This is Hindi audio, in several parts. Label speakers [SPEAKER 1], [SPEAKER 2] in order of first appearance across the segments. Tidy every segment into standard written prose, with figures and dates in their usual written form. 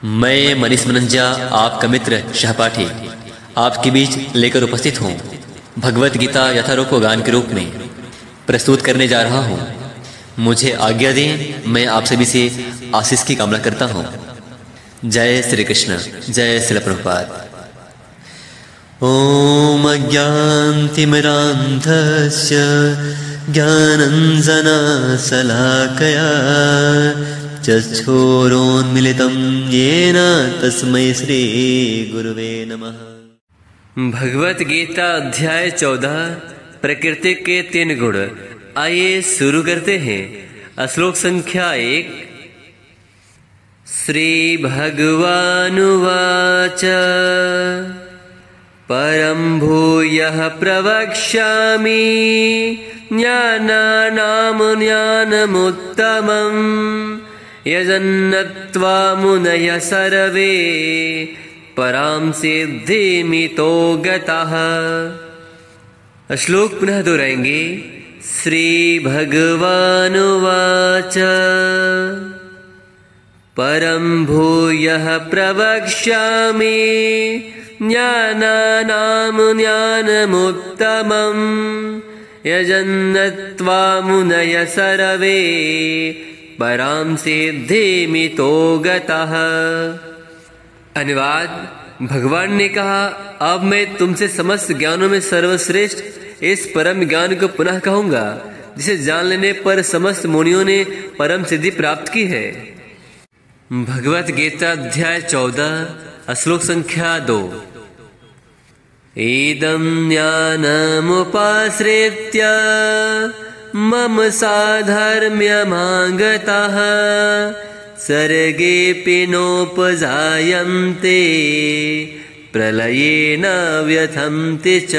[SPEAKER 1] मैं मनीष मनंजा, आपका मित्र सहपाठी, आपके बीच लेकर उपस्थित हूँ भगवत गीता यथारूप गान के रूप में प्रस्तुत करने जा रहा हूँ। मुझे आज्ञा दें, मैं आप सभी से आशीष की कामना करता हूँ। जय श्री कृष्ण, जय श्री प्रभुपाद। ओम अज्ञानतिमिरान्धस्य ज्ञानञ्जनशलाकया चक्षुरोन्मीलितं येन तस्मै श्री गुरुवे नमः। भगवत गीता अध्याय 14 प्रकृति के 3 गुण। आइए शुरू करते हैं। श्लोक संख्या 1। श्री भगवानुवाच परं भूयः प्रवक्ष्यामि ज्ञानानां ज्ञानमुत्तमम् यजन्नत्वा मुनयः सर्वे परां सिद्धिमितो गतः। श्लोक पुनः दोहराएंगे। श्री भगवानुवाच परं भूयः प्रवक्ष्यामि ज्ञानानां ज्ञानमुत्तमम् यजन्नत्वा मुनयः सर्वे परां सिद्धिमितो गतः। अनुवाद। भगवान ने कहा, अब मैं तुमसे समस्त ज्ञानों में सर्वश्रेष्ठ इस परम ज्ञान को पुनः कहूंगा, जिसे जान लेने पर समस्त मुनियों ने परम सिद्धि प्राप्त की है। भगवत गीता अध्याय 14 श्लोक संख्या 2। इदं ज्ञानमुपाश्रित्य मम साधर्म्यमागताः सर्गेऽपि नोपजायन्ते प्रलये न व्यथन्ति च।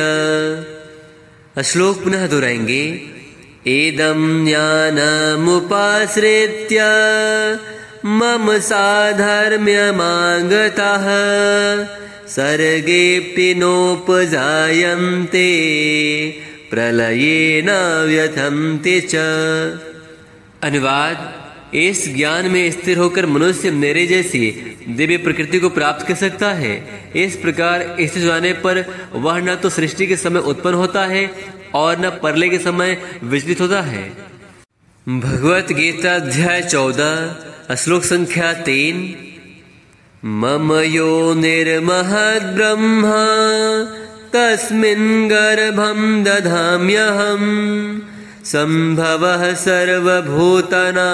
[SPEAKER 1] श्लोक पुनः दोहराएंगे। इदं ज्ञानमुपाश्रित्य मम साधर्म्यमागताः सर्गेऽपि नोपजायन्ते प्रलये न व्यथन्ति च। अनुवाद। इस ज्ञान में स्थिर होकर मनुष्य मेरे जैसी दिव्य प्रकृति को प्राप्त कर सकता है। इस प्रकार स्थित जाने पर वह न तो सृष्टि के समय उत्पन्न होता है और न प्रलय के समय विचलित होता है। भगवत गीता अध्याय 14 श्लोक संख्या 3। मम योनिर्महद् ब्रह्मा तस्मिन् गर्भं दधाम्यहम् संभवः सर्वभूतानां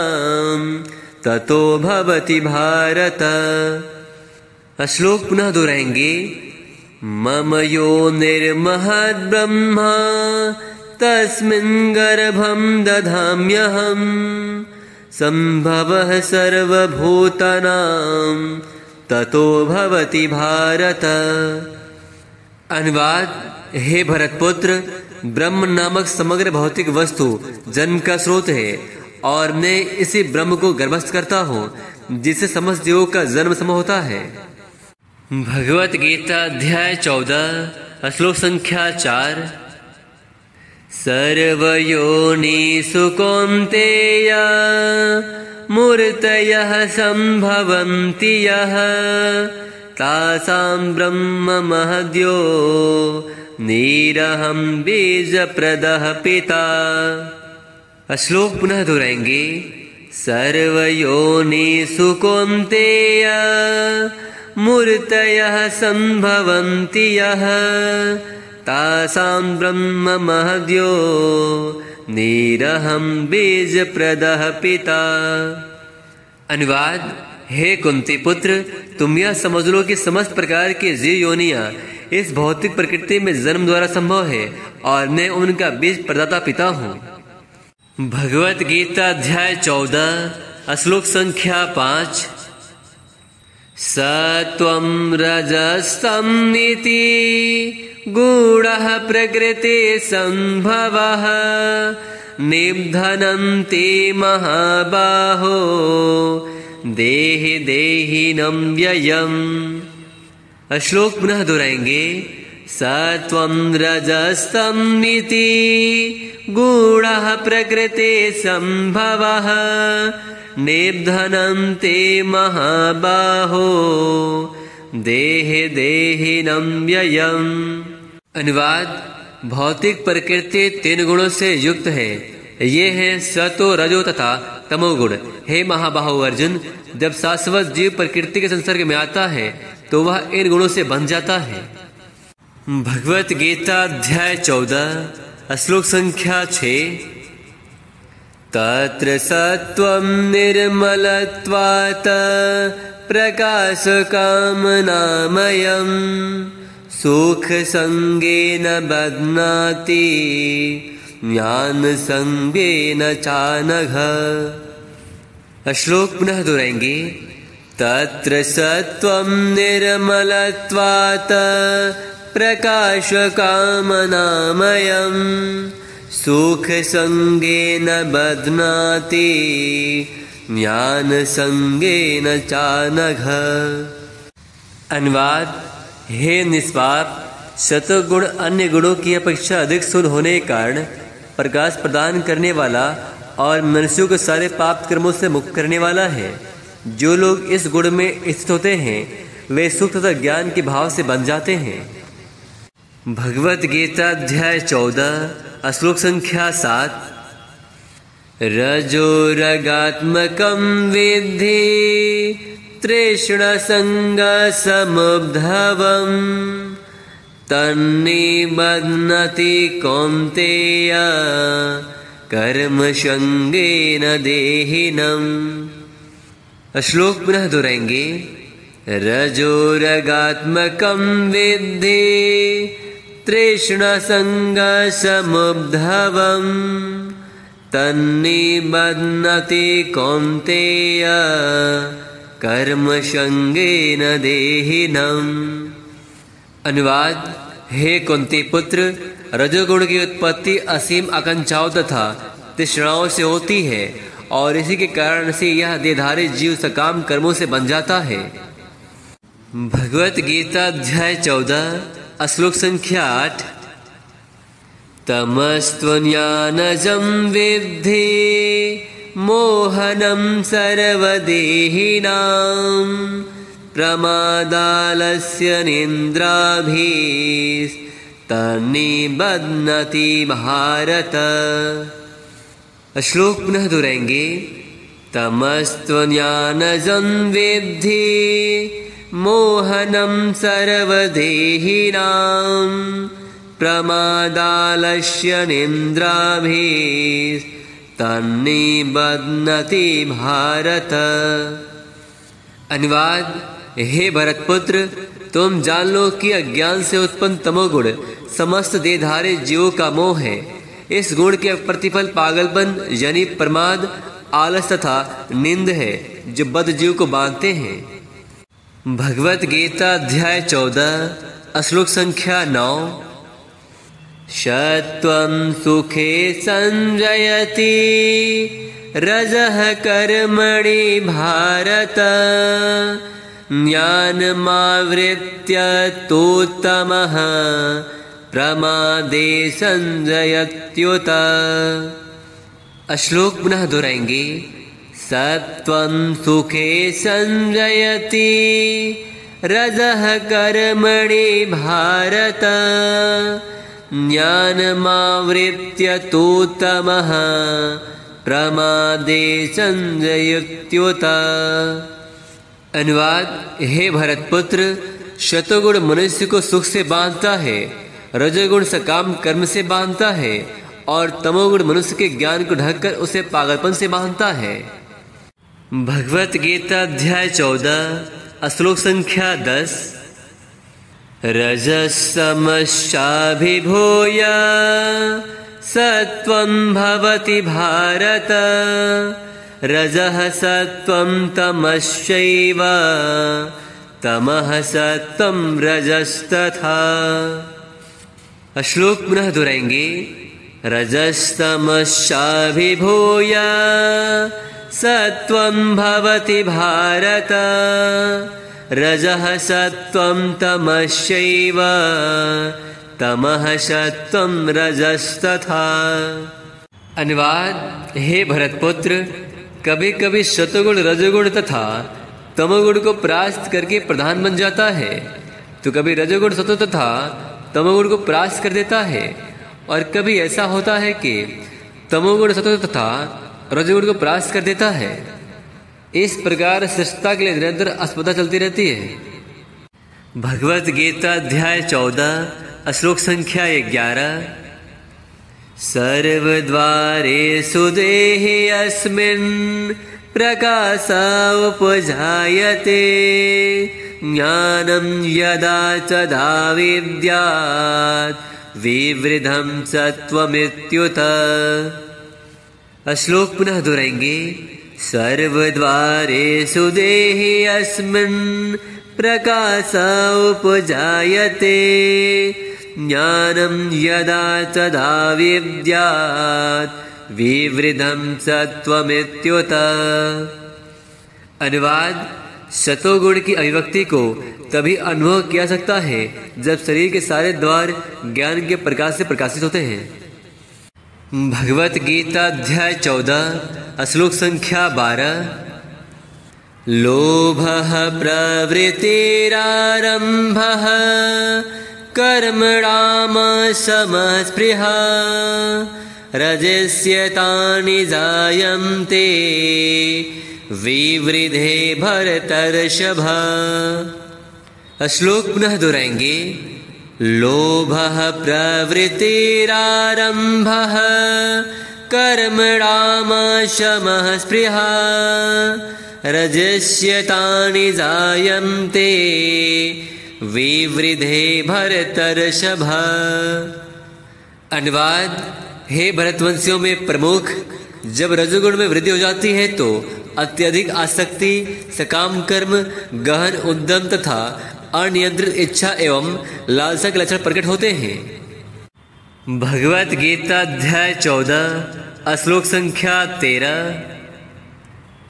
[SPEAKER 1] ततो भवति भारत। श्लोक पुनः दोहराएंगे। मम योनिर्महद् ब्रह्मा तस्मिन् गर्भं दधाम्यहम् संभवः सर्वभूतानां ततो भवति भारत। अनुवाद। हे भरतपुत्र, ब्रह्म नामक समग्र भौतिक वस्तु जन्म का स्रोत है और मैं इसी ब्रह्म को गर्भस्थ करता हूँ, जिससे समस्त जीवों का जन्म संभव होता है। भगवत गीता अध्याय 14 श्लोक संख्या 4। सर्वयोनिषु कौन्तेय मूर्तयः सम्भवन्ति यः तासां ब्रह्म महद्यो निरहं बीजप्रदः पिता। श्लोक पुनः दोहराएंगे। सर्वयोनिषु कौन्तेय मूर्तयः सम्भवन्ति यः तासां ब्रह्म महद्यो निरहं बीजप्रदः पिता। अनुवाद। हे कुंती पुत्र, तुम यह समझ लो कि समस्त प्रकार के जीव योनियां इस भौतिक प्रकृति में जन्म द्वारा संभव है और मैं उनका बीज प्रदाता पिता हूँ। भगवत गीता अध्याय 14 श्लोक संख्या 5। सत्वं रजस्तम इति गूढ़ः प्रकृति संभवः निबध्नन्ति महाबाहो देहि देहिनं व्ययम्। श्लोक पुनः दोहराएंगे। सत्वं रजस्तम इति गूढ़ः प्रकृति संभवः निबधनं ते महाबाहो देहे देहिनं व्ययम्। अनुवाद, भौतिक प्रकृति 3 गुणों से युक्त है। ये हैं सतो, रजो तथा तमोगुण। हे महाबाहो अर्जुन, जब शाश्वत जीव प्रकृति के संसर्ग में आता है तो वह इन गुणों से बंध जाता है। भगवत गीता अध्याय 14 श्लोक संख्या 6। तत्र सत्वं निर्मलत्वात् प्रकाश कामनामयम् सुख संगेन बध्नाति ज्ञान संगेन चानघ। श्लोक पुनः दोहराएंगे। तत्र सत्वं निर्मलत्वात् प्रकाश कामनामयम् सुख संगेन बध्नाति ज्ञान संगेन चानघ। अनुवाद, हे निष्पाप, सतोगुण अन्य गुणों की अपेक्षा अधिक शुद्ध होने के कारण प्रकाश प्रदान करने वाला और मनुष्यों को सारे पाप कर्मों से मुक्त करने वाला है। जो लोग इस गुण में स्थित होते हैं वे सुख तथा ज्ञान के भाव से बन जाते हैं। भगवत गीता अध्याय 14 श्लोक संख्या 7। रजोरगात्मकं विद्धि तृष्ण संग समुद्धवम् तन्निबध्नति कौन्तेय कर्म संगेन देहिनम्। श्लोक पुनः दोहराएंगे। रजोरगात्मकं विद्धि तृष्ण संग समुद्धवम् तन्निबध्नति कौन्तेय कर्म संगेन देहिनम्। अनुवाद, हे कुंती पुत्र, रजोगुण की उत्पत्ति असीम आकांक्षाओं तथा तृष्णाओं से होती है और इसी के कारण से यह देहधारी जीव सकाम कर्मों से बन जाता है। भगवत गीता अध्याय 14 श्लोक संख्या 8। तमस्त्वज्ञानजं विद्धि मोहनं सर्वदेहिनां प्रमादालस्य निन्द्राभिस्तन्निबध्नति भारत। श्लोक पुनः दोहराएंगे। तमस्त्वज्ञानजं विद्धि मोहनं सर्वदेहिनां प्रमादालस्य निन्द्राभिस्तन्निबध्नति भारत। अनुवाद, हे भरतपुत्र, तुम जान लो कि अज्ञान से उत्पन्न तमोगुण समस्त देहधारी जीवों का मोह है। इस गुण के प्रतिफल पागलपन यानी प्रमाद, आलस तथा निंद है जो बद्ध जीव को बांधते हैं। भगवत गीता अध्याय 14 श्लोक संख्या 9। सत्वं सुखे संजयति रजः कर्मणि भारत ज्ञानमावृत्य तु तमः प्रमादे संजयत्युत। श्लोक पुनः दोहराएंगे। सत्वं सुखे संजयति रजः कर्मणि भारत ज्ञानमावृत्य तु तमः प्रमादे संजयत्युत। अनुवाद, हे भरतपुत्र, शतगुण मनुष्य को सुख से बांधता है, रजोगुण सकाम कर्म से बांधता है और तमोगुण मनुष्य के ज्ञान को ढककर उसे पागलपन से बांधता है। भगवत गीता अध्याय 14 श्लोक संख्या 10। रजस्तमश्चाभिभूय सत्वं भवति भारत रजः सत्वं तमश्चैव तमः सत्वं रजस्तथा। श्लोक पुनः दोहराएंगे। रजस्तमश्चाभिभूय सत्वं भवति भारत रजः सत्वं तमश्चैव तमः सत्वं रजस्तथा। अनुवाद, हे भरतपुत्र, कभी कभी सतोगुण रजोगुण तथा तमोगुण को परास्त करके प्रधान बन जाता है, तो कभी रजोगुण सतो तथा तमोगुण को परास्त कर देता है, और कभी ऐसा होता है कि तमोगुण सतो तथा रजोगुण को परास्त कर देता है। इस प्रकार सृष्टता के लिए निरंतर स्पर्धा चलती रहती है। भगवत गीता अध्याय 14 श्लोक संख्या 11। सर्वद्वारेषु देहे अस्मिन् प्रकाश उपजायते ज्ञानं यदा तदा विद्यात् विवृद्धं सत्त्वमित्युत। श्लोक पुनः दोहराएंगे। सर्वद्वारेषु देहे अस्मिन् प्रकाश उपजायते ज्ञानं यदा तदा विद्यात् विवृद्धं सत्त्वमित्युत। अनुवाद: सतोगुण की अभिव्यक्ति को तभी अनुभव किया सकता है जब शरीर के सारे द्वार ज्ञान के प्रकाश से प्रकाशित होते हैं। भगवत गीता अध्याय 14 श्लोक संख्या 12। लोभः प्रवृत्तिरारम्भः कर्मणामशमस्पृहा रजस्यतानि जायन्ते विवृद्धे भरतर्षभ। श्लोक पुनः दोहराएंगे। लोभः प्रवृत्तिरारम्भः कर्मणामशमः स्पृहा रजस्यतानि जायन्ते विवृद्धे भरतर्षभ। अनुवाद: हे भरतवंशियों में प्रमुख, जब रजोगुण में वृद्धि हो जाती है तो अत्यधिक आसक्ति, सकाम कर्म, गहन उद्यम तथा अनियंत्रित इच्छा एवं लालसा के लक्षण प्रकट होते हैं। भगवत गीता अध्याय 14 श्लोक संख्या 13।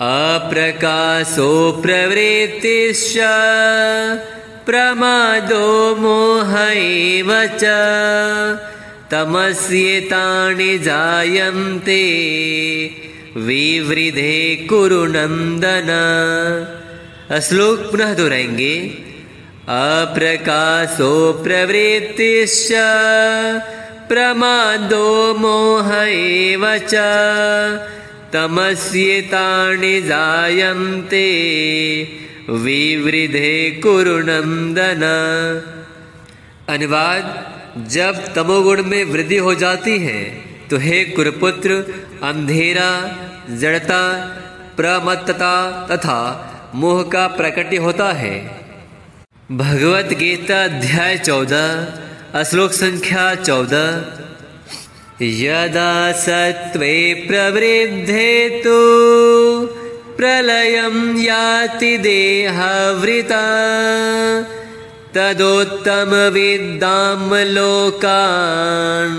[SPEAKER 1] अप्रकाशो प्रवृत्तिश्च प्रमादो मोह एव च तमस्येतानि जायन्ते विवृद्धे कुरु नंदन। श्लोक पुनः दोहराएंगे। अप्रकाशो प्रवृत्तिश्च प्रमादो मोह एव च तमस्येतानि जायन्ते विवृद्धे कुरु नंदन। अनुवाद: जब तमोगुण में वृद्धि हो जाती है तो हे कुरुपुत्र, अंधेरा, जड़ता, प्रमत्तता तथा मोह का प्रकट्य होता है। भगवत गीता अध्याय 14 श्लोक संख्या 14। यदा सत्त्वे प्रवृद्धे तु प्रलयं याति देहवृता तदोत्तमविद्दां लोकान्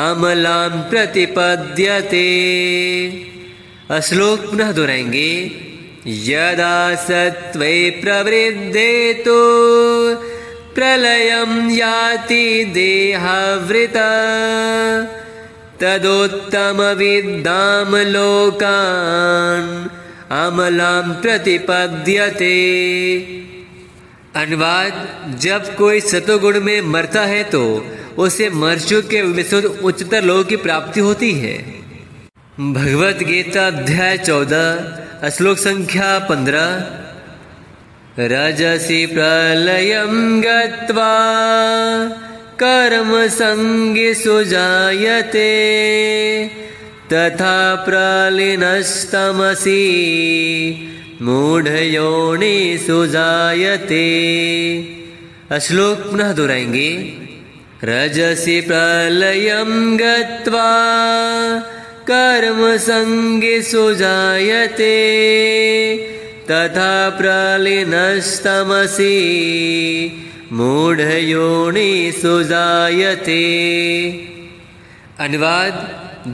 [SPEAKER 1] अमलान् प्रतिपद्यते। श्लोक पुनः दोहराएंगे। यदा सत्त्वे प्रवृद्धे तु प्रलयं याति देहवृता तदोत्तमविद्दां लोकान् अमलां प्रतिपद्यते। अनुवाद: जब कोई सतोगुण में मरता है तो उसे मरचु के विशुद्ध उच्चतर लोक की प्राप्ति होती है। भगवत गीता अध्याय 14 श्लोक संख्या 15। रजसि प्रलयं गत्वा कर्म संगिषु जायते तथा प्रलीनस्तमसि मूढ़योनिषु जायते। श्लोक पुनः दोहराएंगे। रजसि प्रलयं गत्वा कर्म संगिषु जायते तथा प्रलीनस्तमसि मूढ़योनिषु जायते। अनुवाद: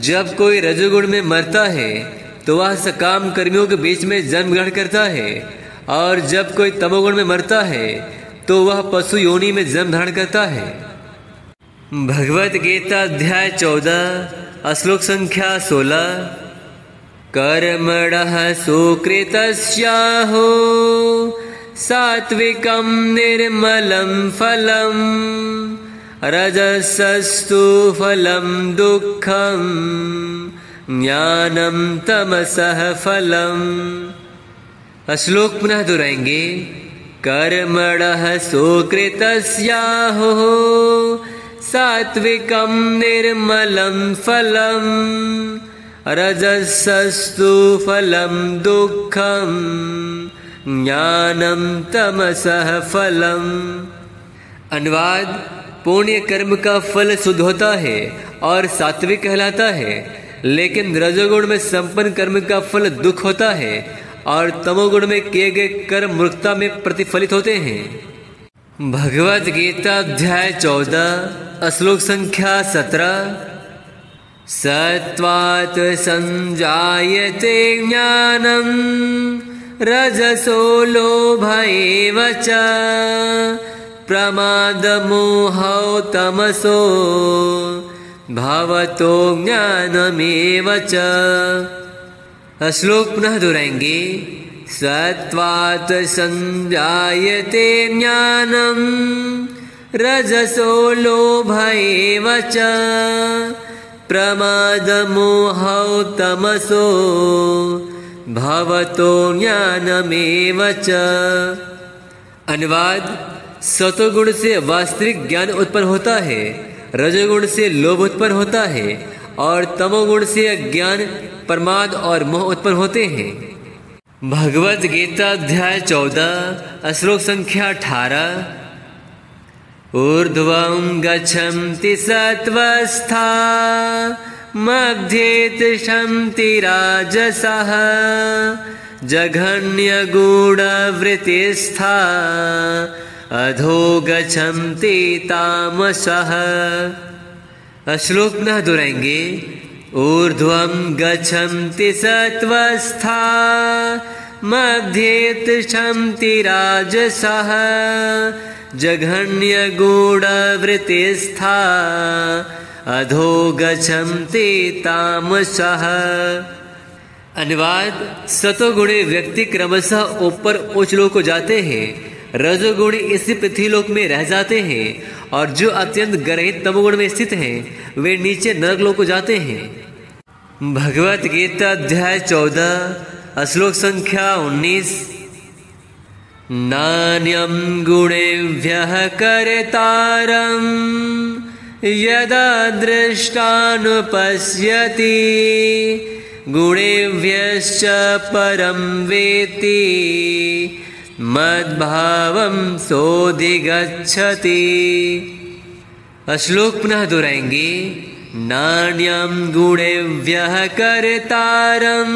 [SPEAKER 1] जब कोई रजोगुण में मरता है तो वह सकाम कर्मियों के बीच में जन्म ग्रहण करता है, और जब कोई तमोगुण में मरता है तो वह पशु योनि में जन्म धारण करता है। भगवत गीता अध्याय 14 श्लोक संख्या 16। कर्मणः सुकृतस्याहो सात्विकं निर्मलं फलम् रजसस्तु फलं दुःखं ज्ञानं तमसः फलम्। श्लोक पुनः दोहराएंगे। कर्मणः सुकृतस्याहो सात्विकं निर्मलं फलम् रजसस्तु फलं दुःखं ज्ञानं तमसः फलम्। अनुवाद: पुण्य कर्म का फल शुद्ध होता है और सात्विक कहलाता है, लेकिन रजोगुण में संपन्न कर्म का फल दुख होता है और तमोगुण में किए गए कर्म मूर्खता में प्रतिफलित होते हैं। भगवद गीता अध्याय 14 श्लोक संख्या 17। सत्वात् संजायते ज्ञानं रजसो लोभ एव च प्रमादमोहौ तमसो भवतो ज्ञानमेव च। श्लोक पुनः दोहराएंगे। सत्वात् संजायते ज्ञानं रजसो लोभ एव च प्रमादमोहौ तमसो भवतो ज्ञानमेव च। अनुवाद: सतोगुण से वास्तविक ज्ञान उत्पन्न होता है, रजोगुण से लोभ उत्पन्न होता है और तमोगुण से अज्ञान, प्रमाद और मोह उत्पन्न होते हैं। भगवद गीता अध्याय 14 श्लोक संख्या 18। ऊर्ध्वं गच्छन्ति सत्त्वस्था मध्ये तिष्ठन्ति राजसः जघन्यगूढवृत्तिस्था अधो गच्छन्ति तामसः। श्लोक पुनः दोहराएंगे। ऊर्ध्वं गच्छन्ति सत्त्वस्था मध्ये तिष्ठन्ति राजसः जघन्यगूढवृत्तिस्था अधो गच्छन्ति तामसः। अनुवाद: सतोगुणी व्यक्ति क्रमशः ऊपर उच्च लोक को जाते हैं, रजोगुणी इसी पृथ्वीलोक में रह जाते हैं और जो अत्यंत गर्हित तमोगुण में स्थित हैं वे नीचे नरक लोक को जाते हैं। भगवत गीता अध्याय 14 श्लोक संख्या 19। नान्यं गुणेभ्यः कर्तारं यदा दृष्टानुपश्यति गुणेभ्यश्च परं वेत्ति मद्भावं सोऽधिगच्छति। श्लोक पुनः दोहराएंगे। नान्यं गुणेभ्यः कर्तारं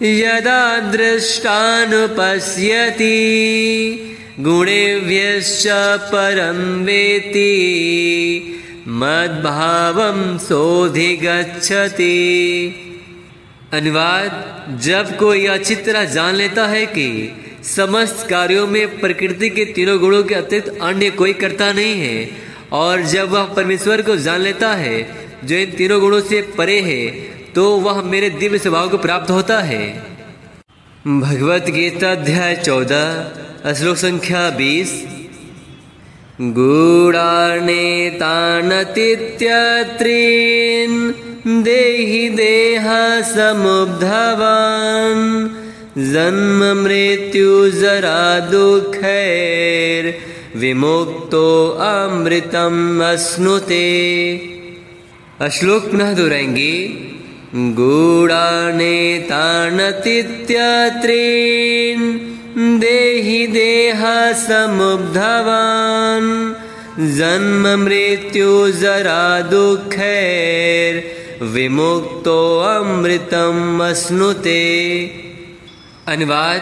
[SPEAKER 1] यदा दृष्टानुपश्यति गुणेभ्यश्च परं वेत्ति मद्भावं सोऽधिगच्छति। अनुवाद: जब कोई अच्छी तरह जान लेता है कि समस्त कार्यों में प्रकृति के तीनों गुणों के अतिरिक्त अन्य कोई कर्ता नहीं है और जब वह परमेश्वर को जान लेता है जो इन तीनों गुणों से परे है, तो वह मेरे दिव्य स्वभाव को प्राप्त होता है। भगवत गीता अध्याय 14 श्लोक संख्या 20। गूढार्णेतानतीत्यत्रीन् देहि देहा समुद्धवान् जन्म मृत्यु जरा दुःखैर्विमुक्तो अमृतम् अश्नुते। श्लोक पुनः दोहराएंगे। गूढार्णेतानतीत्यत्रीन् देहि देहा समुद्धवान् जन्म मृत्यु जरा दुःखैर्विमुक्तो अमृतम् अश्नुते। अनुवाद: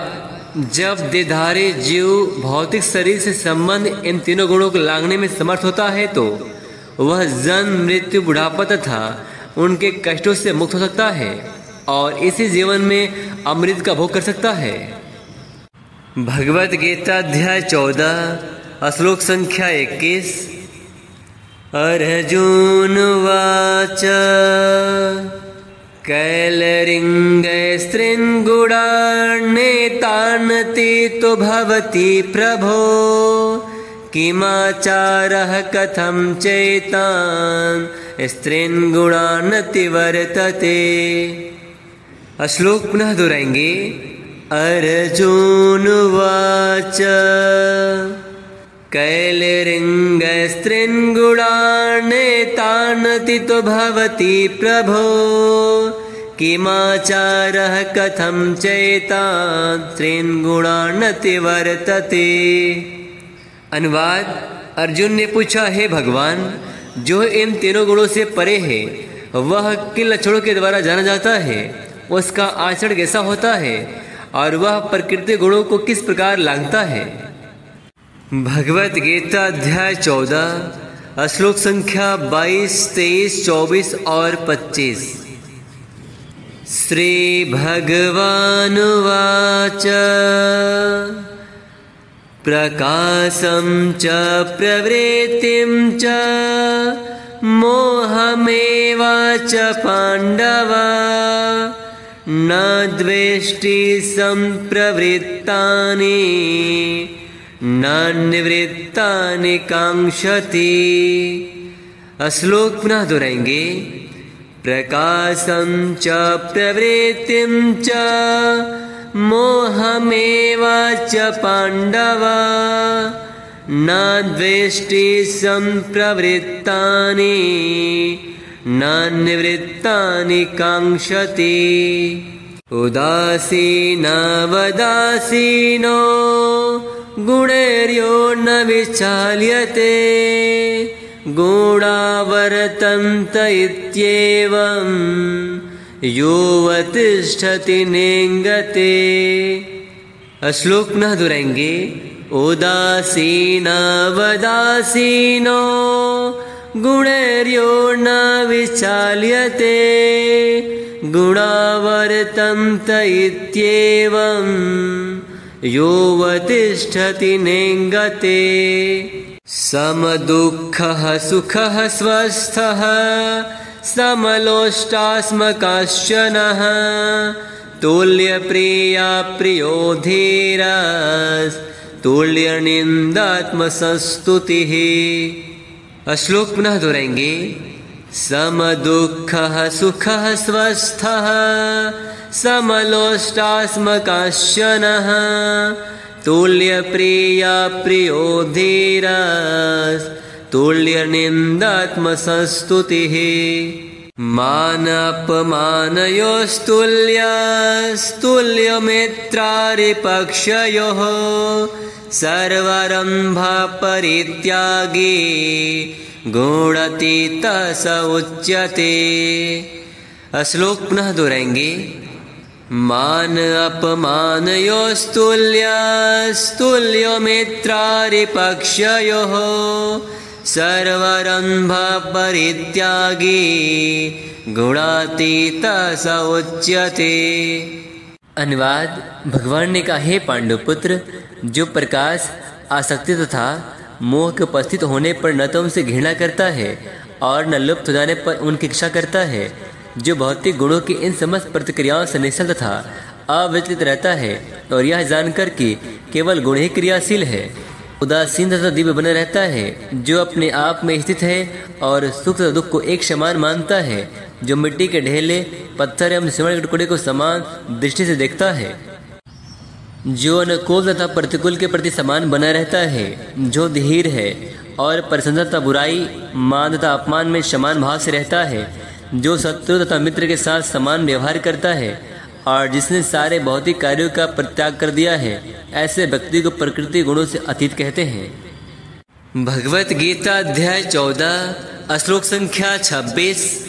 [SPEAKER 1] जब देहधारी जीव भौतिक शरीर से संबंध इन तीनों गुणों को लांघने में समर्थ होता है तो वह जन्म मृत्यु बुढ़ापा तथा उनके कष्टों से मुक्त हो सकता है और इसी जीवन में अमृत का भोग कर सकता है। भगवद गीता अध्याय 14 श्लोक संख्या 21। अर्जुन उवाच कैलरिङ्गस्त्रिङ्गुणान्नेतान्नति तु भवति प्रभो किमाचारः कथं चैतान् स्त्रीन्गुणान्नति वर्तते। श्लोक पुनः दोहराएंगे। अर्जुनवाच कैलरिङ्गस्त्रिन्गुणान्नेतान्नति तु भवति प्रभो किमाचारः कथं चैतान् स्त्रीन्गुणान्नति वर्तते। अनुवाद। अर्जुन ने पूछा, हे भगवान, जो इन तीनों गुणों से परे है वह किन लक्षणों के द्वारा जाना जाता है, उसका आचरण कैसा होता है और वह प्रकृति गुणों को किस प्रकार लांघता है। भगवत गीता अध्याय 14 श्लोक संख्या 22, 23, 24 और 25। श्री भगवानुवाच प्रकाशं च प्रवृत्तिं च मोहमेवाच पाण्डव न द्वेष्टि सम्प्रवृत्तानि न निवृत्तानि कांक्षति। श्लोक पुनः दोहराएंगे। प्रकाशं च प्रवृत्तिं च मोहमेवाच पाण्डव न द्वेष्टि सम्प्रवृत्तानि न निवृत्तानि कांक्षति। उदासीनवदासीनो गुणैर्यो न विचाल्यते गुणावर्तन्त इत्येवम् योऽवतिष्ठति नेङ्गते। श्लोक पुनः दोहराएंगे। उदासीनवदासीनो गुणैर्यो न विचाल्यते गुणावर्तन्त इत्येवम् योऽवतिष्ठति नेङ्गते। समदुःखः सुखः स्वस्थः समलोष्टास्मकाश्चनः तुल्यप्रिया प्रियो धीरस्तुल्यनिन्दात्मसंस्तुतिः। श्लोक पुनः दोहराएंगे। समदुःखः सुखः स्वस्थः समलोष्टास्मकाश्चनः तुल्यप्रिया प्रियो धीरस्तुल्यनिन्दात्मसंस्तुतिः। मानापमानयोस्तुल्यस्तुल्यमित्रारिपक्षयोः सर्वारम्भा परित्यागी गुणातीतः स उच्यते। श्लोक पुनः दोहराएंगे। मान अपमानयोस्तुल्यस्तुल्यमित्रारिपक्षयोः सर्वारम्भा परित्यागी गुणातीतः स उच्यते। अनुवाद। भगवान ने कहा, हे पांडुपुत्र, जो प्रकाश, आसक्ति तथा मोह के उपस्थित होने पर न तो उनसे घृणा करता है और न लुप्त हो जाने पर उनकी इच्छा करता है, जो भौतिक गुणों की इन समस्त प्रतिक्रियाओं से निश्चल तथा अविचलित रहता है और यह जानकर कि केवल गुण ही क्रियाशील है, उदासीन तथा दिव्य बना रहता है, जो अपने आप में स्थित है और सुख तथा दुख को एक समान मानता है, जो मिट्टी के ढेले, पत्थर एवं सिमड़ के टुकड़े को समान दृष्टि से देखता है, जो अनुकूल तथा प्रतिकूल के प्रति समान बना रहता है, जो धीर है और प्रसन्नता तथा बुराई, मान तथा अपमान में समान भाव से रहता है, जो शत्रु तथा मित्र के साथ समान व्यवहार करता है और जिसने सारे भौतिक कार्यों का परित्याग कर दिया है, ऐसे व्यक्ति को प्रकृति गुणों से अतीत कहते हैं। भगवत गीता अध्याय 14 श्लोक संख्या 26।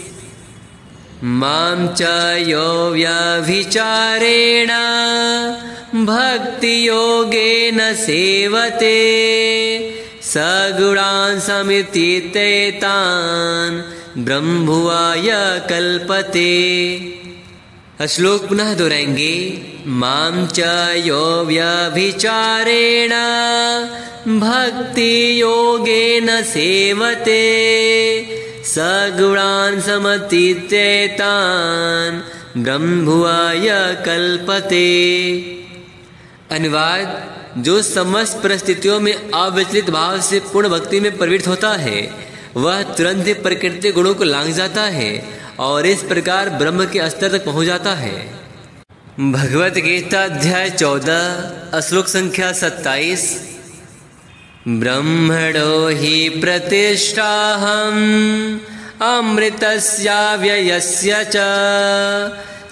[SPEAKER 1] मां च यो व्यभिचारेण भक्ति योगेन सेवते सगुणान् समितीते तान् ब्रह्मभुवाय कल्पते। श्लोक पुनः दोहराएंगे। मां च यो व्यभिचारेण भक्ति योगेन सेवते सगुणान् समतीत्येतान् ब्रह्मभुवाय कल्पते। अनुवाद, जो समस्त परिस्थितियों में अविचलित भाव से पूर्ण भक्ति में प्रवृत्त होता है वह तुरंत ही प्रकृति गुणों को लांघ जाता है और इस प्रकार ब्रह्म के स्तर तक पहुंच जाता है। भगवत गीता अध्याय 14 श्लोक संख्या 27। ब्रह्मणो हि प्रतिष्ठाहम् अमृतस्याव्ययस्य च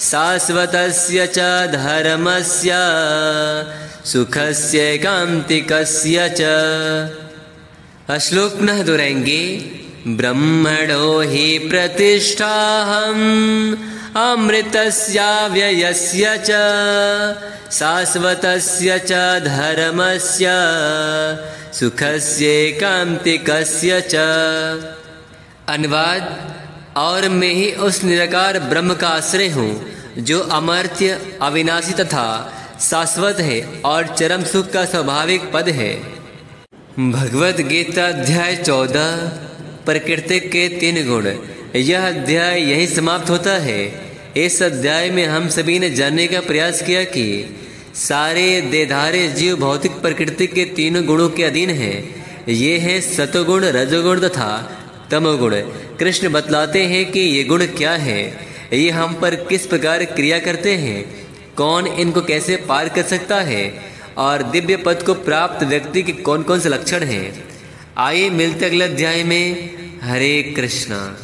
[SPEAKER 1] शाश्वतस्य च धर्मस्य सुखस्य कान्तिकस्य च। श्लोक पुनः दोहराएंगे। ब्रह्मणो हि प्रतिष्ठाहम् अमृतस्याव्ययस्य च शाश्वतस्य च धर्मस्य सुखस्य कान्तिकस्य च। अनुवाद, और मैं ही उस निराकार ब्रह्म का आश्रय हूँ जो अमर्त्य, अविनाशी तथा शाश्वत है और चरम सुख का स्वाभाविक पद है। भगवत गीता अध्याय 14 प्रकृति के 3 गुण। यह अध्याय यही समाप्त होता है। इस अध्याय में हम सभी ने जानने का प्रयास किया कि सारे देहधारी जीव भौतिक प्रकृति के 3 गुणों के अधीन हैं। ये हैं सतोगुण, रजोगुण तथा तमोगुण। कृष्ण बतलाते हैं कि ये गुण क्या है, ये हम पर किस प्रकार क्रिया करते हैं, कौन इनको कैसे पार कर सकता है और दिव्य पद को प्राप्त व्यक्ति के कौन कौन से लक्षण हैं। आइए मिलते अगले अध्याय में। हरे कृष्णा।